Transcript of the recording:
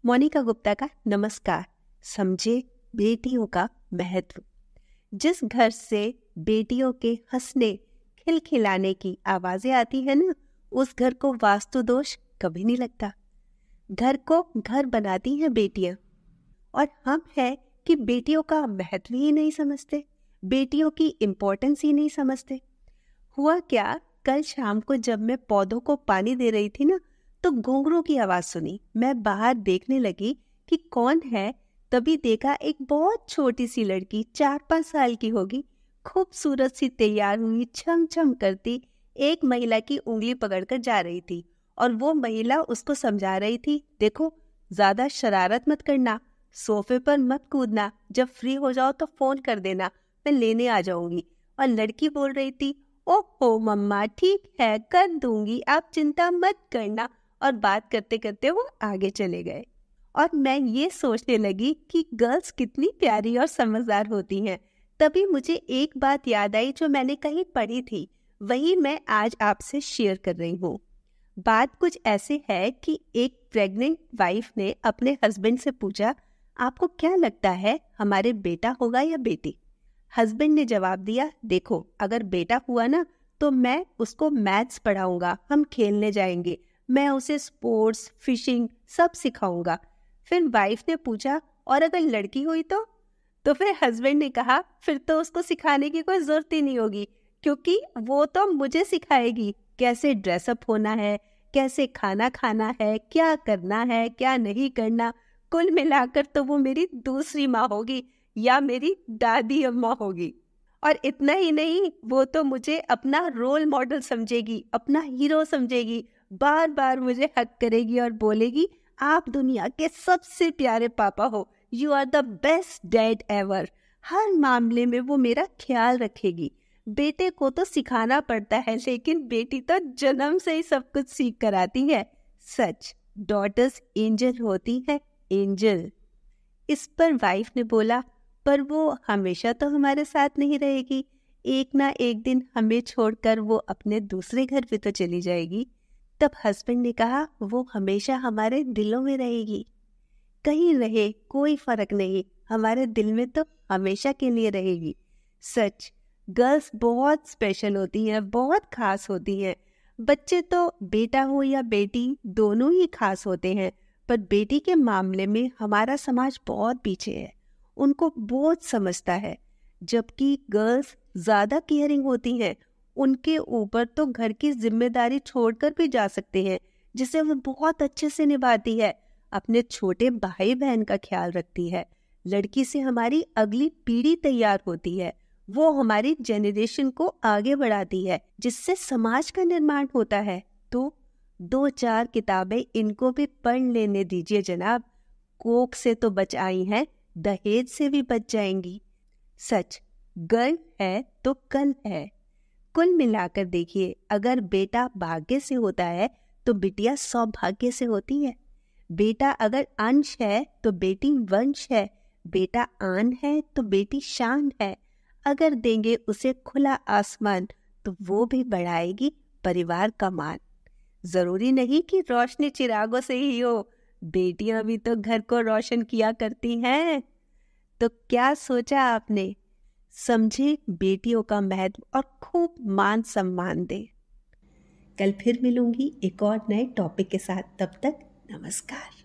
मोनिका गुप्ता का नमस्कार। समझे बेटियों का महत्व। जिस घर से बेटियों के हंसने खिलखिलाने की आवाजें आती है ना, उस घर को वास्तु दोष कभी नहीं लगता। घर को घर बनाती हैं बेटियां, और हम है कि बेटियों का महत्व ही नहीं समझते, बेटियों की इम्पोर्टेंस ही नहीं समझते। हुआ क्या, कल शाम को जब मैं पौधों को पानी दे रही थी ना, तो घुंघरू की आवाज सुनी। मैं बाहर देखने लगी कि कौन है। तभी देखा एक बहुत छोटी सी लड़की, 4-5 साल की होगी, खूबसूरत सी तैयार हुई, छम छम करती एक महिला की उंगली पकड़कर जा रही थी। और वो महिला उसको समझा रही थी, देखो ज्यादा शरारत मत करना, सोफे पर मत कूदना, जब फ्री हो जाओ तो फोन कर देना, मैं लेने आ जाऊंगी। और लड़की बोल रही थी, ओहो मम्मा ठीक है, कर दूंगी, आप चिंता मत करना। और बात करते करते वो आगे चले गए। और मैं ये सोचने लगी कि गर्ल्स कितनी प्यारी और समझदार होती हैं। तभी मुझे एक बात याद आई जो मैंने कहीं पढ़ी थी, वही मैं आज आपसे शेयर कर रही हूँ। बात कुछ ऐसे है कि एक प्रेग्नेंट वाइफ ने अपने हस्बैंड से पूछा, आपको क्या लगता है हमारे बेटा होगा या बेटी? हस्बैंड ने जवाब दिया, देखो अगर बेटा हुआ ना तो मैं उसको मैथ्स पढ़ाऊंगा, हम खेलने जाएंगे, मैं उसे स्पोर्ट्स, फिशिंग सब सिखाऊंगा। फिर वाइफ ने पूछा, और अगर लड़की हुई तो फिर हस्बैंड ने कहा, फिर तो उसको सिखाने की कोई जरूरत ही नहीं होगी, क्योंकि वो तो मुझे सिखाएगी कैसे ड्रेसअप होना है, कैसे खाना खाना है, क्या करना है क्या नहीं करना। कुल मिलाकर तो वो मेरी दूसरी माँ होगी या मेरी दादी अम्मा होगी। और इतना ही नहीं, वो तो मुझे अपना रोल मॉडल समझेगी, अपना हीरो समझेगी, बार बार मुझे हक करेगी और बोलेगी, आप दुनिया के सबसे प्यारे पापा हो, you are the best dad ever. हर मामले में वो मेरा ख्याल रखेगी। बेटे को तो सिखाना पड़ता है, लेकिन बेटी तो जन्म से ही सब कुछ सीख कर आती है। सच, डॉटर्स एंजल होती है, एंजल। इस पर वाइफ ने बोला, पर वो हमेशा तो हमारे साथ नहीं रहेगी, एक ना एक दिन हमें छोड़कर वो अपने दूसरे घर पे तो चली जाएगी। तब हस्बैंड ने कहा, वो हमेशा हमारे दिलों में रहेगी, कहीं रहे कोई फर्क नहीं, हमारे दिल में तो हमेशा के लिए रहेगी। सच, गर्ल्स बहुत स्पेशल होती हैं, बहुत खास होती हैं। बच्चे तो बेटा हो या बेटी दोनों ही खास होते हैं, पर बेटी के मामले में हमारा समाज बहुत पीछे है, उनको बहुत समझता है। जबकि गर्ल्स ज्यादा केयरिंग होती हैं, उनके ऊपर तो घर की जिम्मेदारी छोड़कर भी जा सकते हैं, जिसे वो बहुत अच्छे से निभाती है। अपने छोटे भाई बहन का ख्याल रखती है। लड़की से हमारी अगली पीढ़ी तैयार होती है, वो हमारी जेनरेशन को आगे बढ़ाती है, जिससे समाज का निर्माण होता है। तो 2-4 किताबें इनको भी पढ़ लेने दीजिए जनाब। कोख से तो बच आई हैं, दहेज से भी बच जाएंगी। सच, गर्ल है तो कल है। कुल मिलाकर देखिए, अगर बेटा भाग्य से होता है तो बिटिया सौभाग्य से होती है। बेटा अगर अंश है तो बेटी वंश है, बेटा आन है तो बेटी शान है। अगर देंगे उसे खुला आसमान तो वो भी बढ़ाएगी परिवार का मान। जरूरी नहीं कि रोशनी चिरागों से ही हो, बेटियां भी तो घर को रोशन किया करती हैं। तो क्या सोचा आपने? समझे बेटियों का महत्व और खूब मान सम्मान दे। कल फिर मिलूंगी एक और नए टॉपिक के साथ, तब तक नमस्कार।